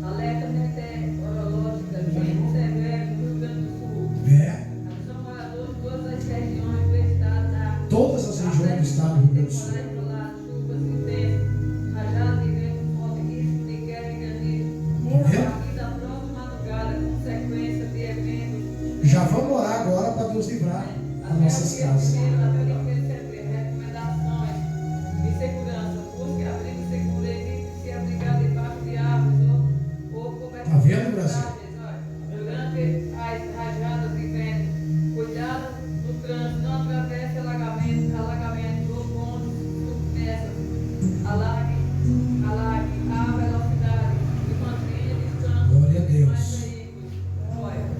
Alerta meteorológica, vento severo no Rio Grande do Sul. São moradores de todas as regiões do estado. Todas as regiões do estado do Rio Grande do Sul. Chuvas intensas, rajadas de vento forte, risco de queda e granizo. A partir da próxima madrugada, consequência de eventos. Já vamos orar agora para Deus livrar as nossas casas. Está vendo, Brasil? Durante as rajadas de vento, cuidado no trânsito, não atravesse alagamentos ou pontes submersas. Alague a velocidade e mantenha distância. Glória a Deus.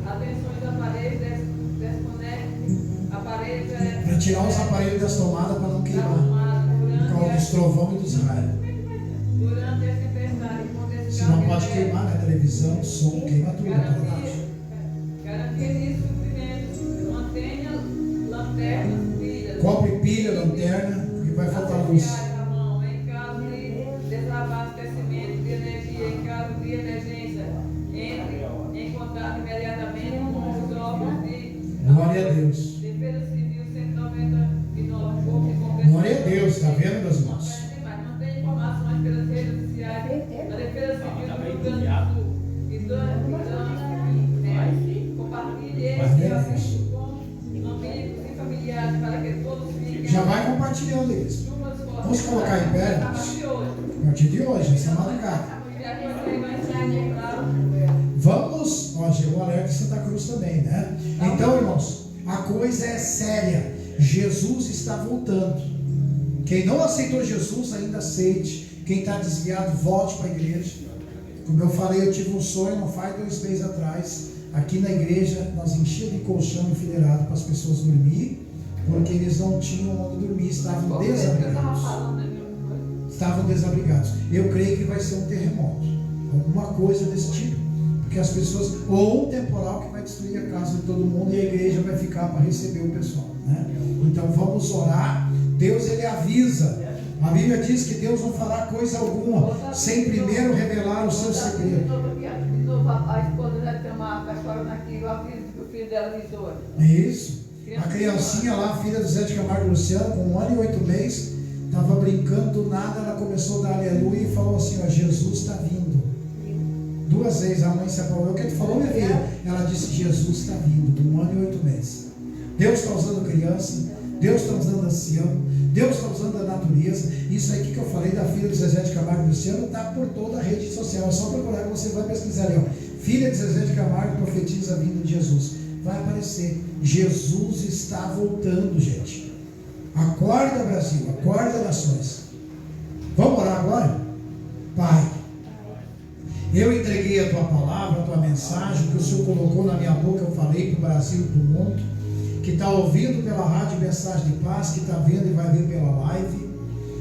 Atenções aparelhos, desconecte aparelhos. Para tirar os aparelhos das tomadas para não queimar. Por causa dos trovão e dos raios. Durante essa tempestade, se não pode queimar, né? Televisão, som, queima tudo. Garantia de suprimento. Mantenha lanternas, pilhas. Compre pilha, lanterna, porque vai faltar luz. Em caso de desabastecimento de energia, em caso de emergência, entre em contato imediatamente com os órgãos de Glória a Deus. Defesa Civil 199, Corpo de Bombeiros. Glória a Deus, está vendo, meus irmãos? Mantém informações pelas redes sociais da Defesa Civil do Rio Grande do Sul. E compartilhe esse assunto com amigos e familiares para que todos fiquem. Já vai compartilhando isso. Vamos colocar em pé. A partir de hoje, essa madrugada. Vamos, ó, chegou o alerta de Santa Cruz também, né? Então, irmãos, a coisa é séria. Jesus está voltando. Quem não aceitou Jesus, ainda aceite. Quem está desviado, volte para a igreja. Como eu falei, eu tive um sonho, não faz 2 meses atrás. Aqui na igreja, nós enchíamos de colchão enfileirado para as pessoas dormir, porque eles não tinham onde dormir, estavam desabrigados. Estavam desabrigados. Eu creio que vai ser um terremoto, alguma coisa desse tipo, porque as pessoas, ou um temporal que vai destruir a casa de todo mundo e a igreja vai ficar para receber o pessoal, né? Então vamos orar. Deus, ele avisa A Bíblia diz que Deus não fará coisa alguma sem primeiro revelar o seu segredo. A esposa deve ter uma chorando aqui, o filho dela lisou. Isso. A criancinha lá, filha do Zé de Camargo e Luciano, com 1 ano e 8 meses, estava brincando, do nada ela começou a dar aleluia e falou assim: ó, Jesus está vindo. 2 vezes a mãe se apalou. O que ele falou, minha filha? Ela disse: Jesus está vindo, com 1 ano e 8 meses. Deus está usando criança, Deus está usando ancião, Deus está usando a natureza. Isso aqui que eu falei da filha de Zezé de Camargo e Luciano está por toda a rede social. É só procurar que você vai pesquisar ali, ó. Filha de Zezé de Camargo profetiza a vinda de Jesus. Vai aparecer. Jesus está voltando, gente. Acorda, Brasil, acorda, nações. Vamos orar agora? Pai, eu entreguei a tua palavra, a tua mensagem, que o Senhor colocou na minha boca. Eu falei para o Brasil e para o mundo, que está ouvindo pela rádio Mensagem de Paz, que está vendo e vai ver pela live.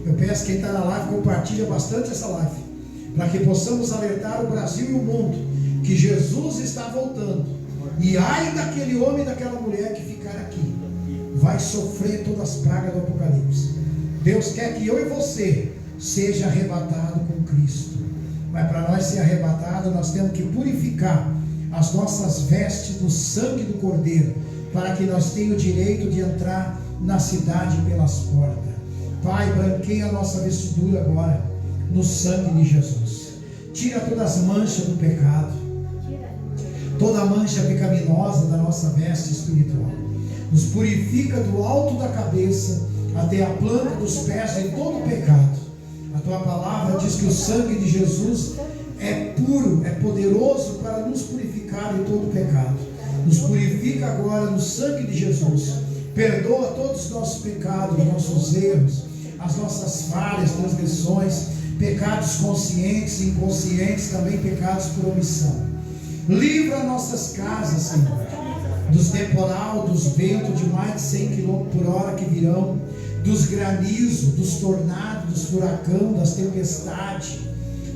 Eu peço que quem está na live compartilhe bastante essa live, para que possamos alertar o Brasil e o mundo que Jesus está voltando. E ai daquele homem e daquela mulher que ficar aqui, vai sofrer todas as pragas do Apocalipse. Deus quer que eu e você seja arrebatado com Cristo. Mas para nós ser arrebatado, nós temos que purificar as nossas vestes no sangue do Cordeiro, para que nós tenhamos o direito de entrar na cidade pelas portas. Pai, branqueia a nossa vestidura agora no sangue de Jesus. Tira todas as manchas do pecado, toda a mancha pecaminosa da nossa veste espiritual. Nos purifica do alto da cabeça até a planta dos pés de todo pecado. A tua palavra diz que o sangue de Jesus é puro, é poderoso para nos purificar de todo pecado. Nos purifica agora no sangue de Jesus. Perdoa todos os nossos pecados, nossos erros, as nossas falhas, transgressões, pecados conscientes e inconscientes, também pecados por omissão. Livra nossas casas, Senhor, dos temporal, dos ventos de mais de 100 km por hora que virão, dos granizos, dos tornados, dos furacões, das tempestades,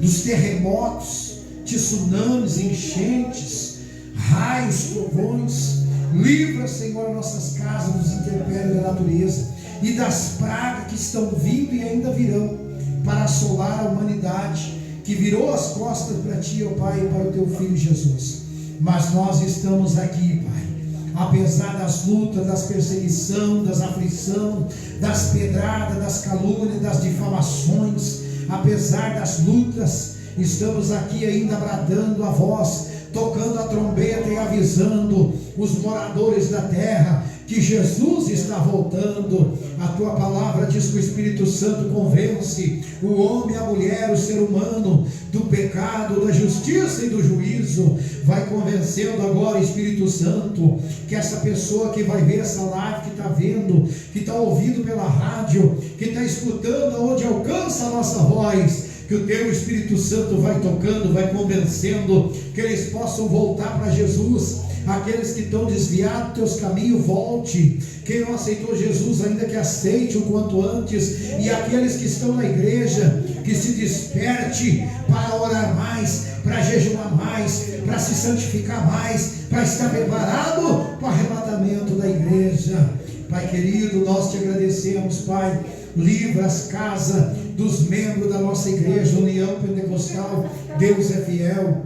dos terremotos, tsunamis, enchentes, raios, trovões. Livra, Senhor, nossas casas dos intempéries da natureza e das pragas que estão vindo e ainda virão para assolar a humanidade, que virou as costas para ti, ó Pai, e para o teu Filho Jesus. Mas nós estamos aqui, Pai, apesar das lutas, das perseguições, das aflições, das pedradas, das calúnias, das difamações, apesar das lutas, estamos aqui ainda bradando a voz, tocando a trombeta e avisando os moradores da terra que Jesus está voltando. A tua palavra diz que o Espírito Santo convence o homem, a mulher, o ser humano do pecado, da justiça e do juízo. Vai convencendo agora, Espírito Santo, que essa pessoa que vai ver essa live, que está vendo, que está ouvindo pela rádio, que está escutando aonde alcança a nossa voz, que o teu Espírito Santo vai tocando, vai convencendo, que eles possam voltar para Jesus. Aqueles que estão desviados dos teus caminhos, volte. Quem não aceitou Jesus, ainda que aceite o quanto antes. E aqueles que estão na igreja, que se desperte para orar mais, para jejuar mais, para se santificar mais, para estar preparado para o arrebatamento da igreja. Pai querido, nós te agradecemos, Pai. Livra as casas dos membros da nossa igreja, União Pentecostal Deus é Fiel,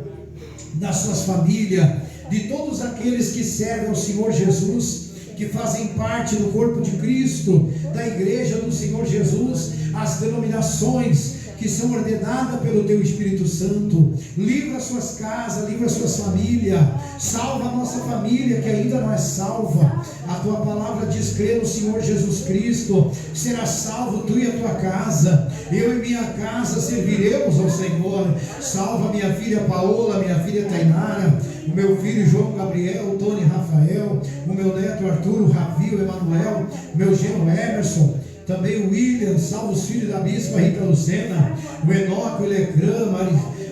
das suas famílias, de todos aqueles que servem ao Senhor Jesus, que fazem parte do corpo de Cristo, da igreja do Senhor Jesus, as denominações que são ordenadas pelo teu Espírito Santo. Livra as suas casas, livra as suas famílias, salva a nossa família que ainda não é salva. A tua palavra diz: crê no Senhor Jesus Cristo, será salvo tu e a tua casa. Eu e minha casa serviremos ao Senhor. Salva minha filha Paola, minha filha Tainara, o meu filho João Gabriel, o Tony Rafael, o meu neto Arthur, o Ravi, o Emanuel, meu genro Emerson, também o William. Salva os filhos da bispa Rita Lucena, o Enoque, o Lecrã,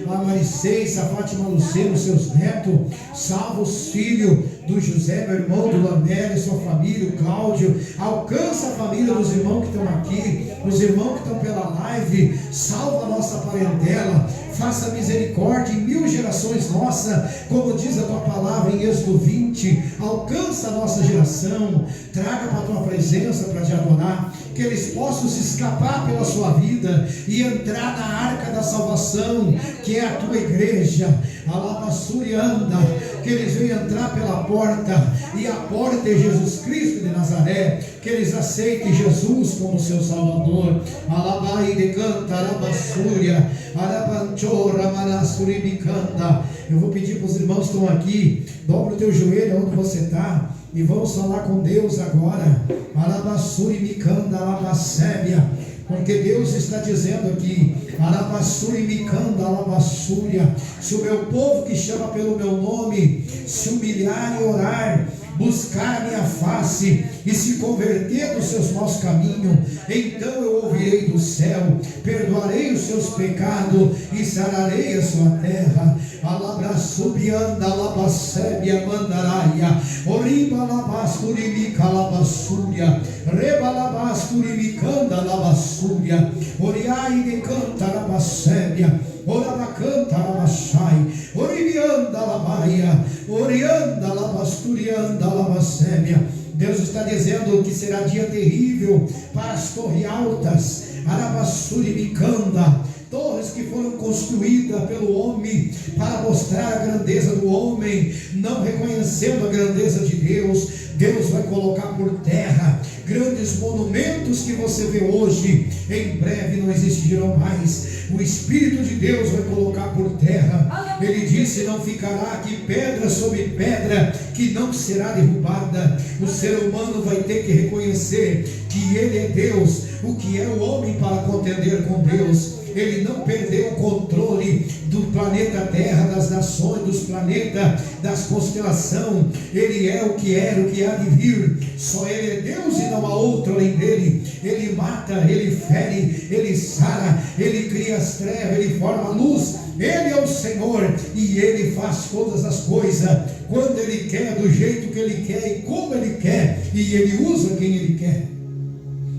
a Mariceis, a Fátima Lucena, os seus netos. Salva os filhos do José, meu irmão, do Lamério, sua família, o Cláudio. Alcança a família dos irmãos que estão aqui, os irmãos que estão pela live. Salva a nossa parentela. Faça misericórdia em 1000 gerações nossa, como diz a tua palavra em Êxodo 20. Alcança a nossa geração. Traga para a tua presença para te adorar. Que eles possam se escapar pela sua vida e entrar na arca da salvação, que é a tua igreja. Alabassuri anda, que eles venham entrar pela porta, e a porta é Jesus Cristo de Nazaré. Que eles aceitem Jesus como seu Salvador. Alabai de canta, alabassúria, alabanchora, manassuri bicanda. Eu vou pedir para os irmãos que estão aqui, dobra o teu joelho onde você está, e vamos falar com Deus agora. Alabassuri bicanda, alabassébia. Porque Deus está dizendo aqui, Arabassuri Micanda, Alabassúria, se o meu povo que chama pelo meu nome se humilhar e orar, buscar a minha face e se converter dos seus maus caminhos, então eu ouvirei do céu, perdoarei os seus pecados e sararei a sua terra. Alabrassubianda, alabassébia, mandaraia, oriba alabasturimica, alabassúria, reba alabasturimicanda, alabassúria, oriai de canta, alabassébia, orabacanta, alabachai, oribianda, alabaia, orianda, alabasturianda, alabassébia. Deus está dizendo que será dia terrível para as torres altas, Arabassuribicanda, torres que foram construídas pelo homem para mostrar a grandeza do homem, não reconhecendo a grandeza de Deus. Deus vai colocar por terra grandes monumentos que você vê hoje, em breve não existirão mais. O Espírito de Deus vai colocar por terra. Ele disse: não ficará aqui pedra sobre pedra que não será derrubada. O ser humano vai ter que reconhecer que Ele é Deus. O que é o homem para contender com Deus? Ele não perdeu o controle do planeta Terra, das nações, dos planetas, das constelações. Ele é o que era, o que há de vir. Só Ele é Deus e não há outro além dele. Ele mata, Ele fere, Ele sara, Ele cria as trevas, Ele forma a luz. Ele é o Senhor e Ele faz todas as coisas quando Ele quer, do jeito que Ele quer e como Ele quer, e Ele usa quem Ele quer.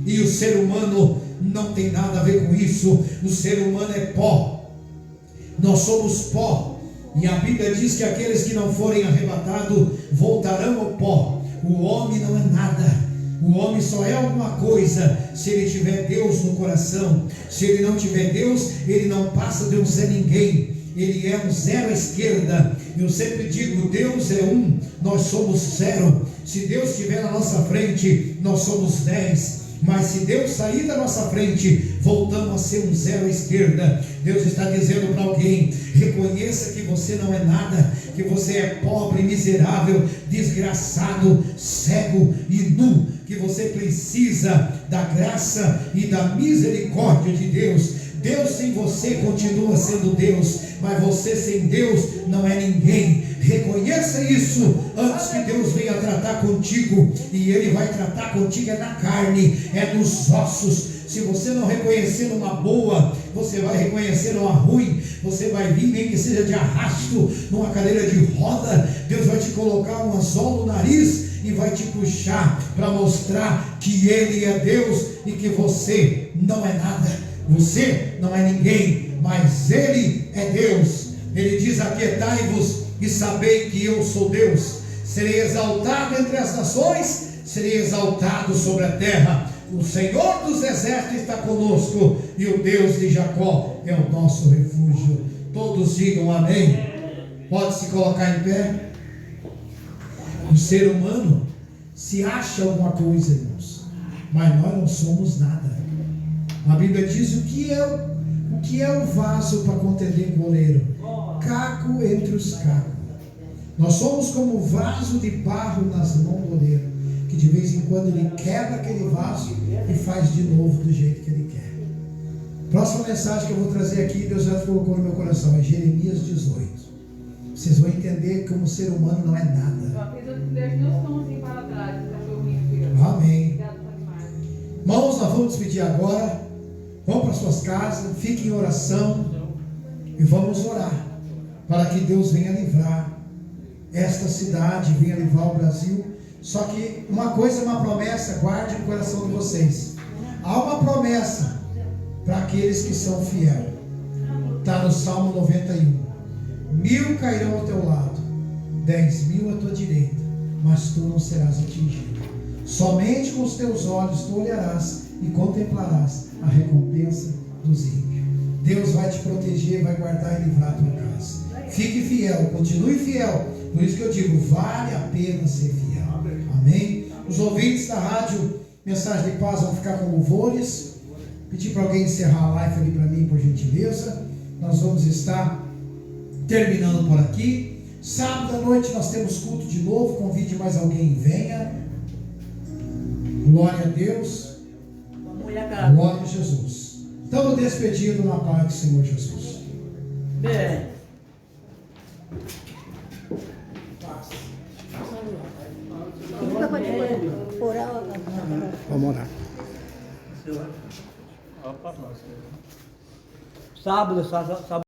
E o ser humano não tem nada a ver com isso. O ser humano é pó. Nós somos pó. E a Bíblia diz que aqueles que não forem arrebatados voltarão ao pó. O homem não é nada. O homem só é alguma coisa se ele tiver Deus no coração. Se ele não tiver Deus, ele não passa de um Zé Ninguém. Ele é um zero à esquerda. Eu sempre digo: Deus é um, nós somos zero. Se Deus estiver na nossa frente, nós somos 10. Mas se Deus sair da nossa frente, voltamos a ser um zero à esquerda. Deus está dizendo para alguém: reconheça que você não é nada, que você é pobre, miserável, desgraçado, cego e nu, que você precisa da graça e da misericórdia de Deus. Deus sem você continua sendo Deus, mas você sem Deus não é ninguém. Reconheça isso antes que Deus venha tratar contigo. E Ele vai tratar contigo é na carne, é nos ossos. Se você não reconhecer numa boa, você vai reconhecer numa ruim. Você vai vir, nem que seja de arrasto, numa cadeira de roda. Deus vai te colocar um anzol no nariz e vai te puxar para mostrar que Ele é Deus e que você não é nada. Você não é ninguém, mas Ele é Deus. Ele diz: aquietai-vos e sabei que eu sou Deus. Serei exaltado entre as nações, serei exaltado sobre a terra. O Senhor dos exércitos está conosco, e o Deus de Jacó é o nosso refúgio. Todos digam amém. Pode se colocar em pé. O ser humano se acha alguma coisa, irmãos, mas nós não somos nada. A Bíblia diz o que é o vaso para contender com o oleiro? Caco entre os cacos. Nós somos como vaso de barro nas mãos do oleiro, que de vez em quando ele quebra aquele vaso e faz de novo do jeito que ele quer. Próxima mensagem que eu vou trazer aqui, Deus já colocou no meu coração, é Jeremias 18. Vocês vão entender que o ser humano não é nada. Amém. Irmãos, nós vamos despedir agora. Vão para suas casas, fiquem em oração e vamos orar para que Deus venha livrar esta cidade, venha livrar o Brasil. Só que uma coisa é uma promessa, guarde no coração de vocês. Há uma promessa para aqueles que são fiéis. Está no Salmo 91. 1000 cairão ao teu lado, 10.000 à tua direita, mas tu não serás atingido. Somente com os teus olhos tu olharás e contemplarás a recompensa dos ímpios. Deus vai te proteger, vai guardar e livrar a tua casa. Fique fiel, continue fiel. Por isso que eu digo, vale a pena ser fiel. Amém? Os ouvintes da rádio Mensagem de Paz vão ficar com louvores. Pedir para alguém encerrar a live ali para mim, por gentileza. Nós vamos estar terminando por aqui. Sábado à noite nós temos culto de novo. Convide mais alguém, venha. Glória a Deus. Glória a Jesus. Estamos despedidos na paz do Senhor Jesus. Bem. Vamos orar. Sábado.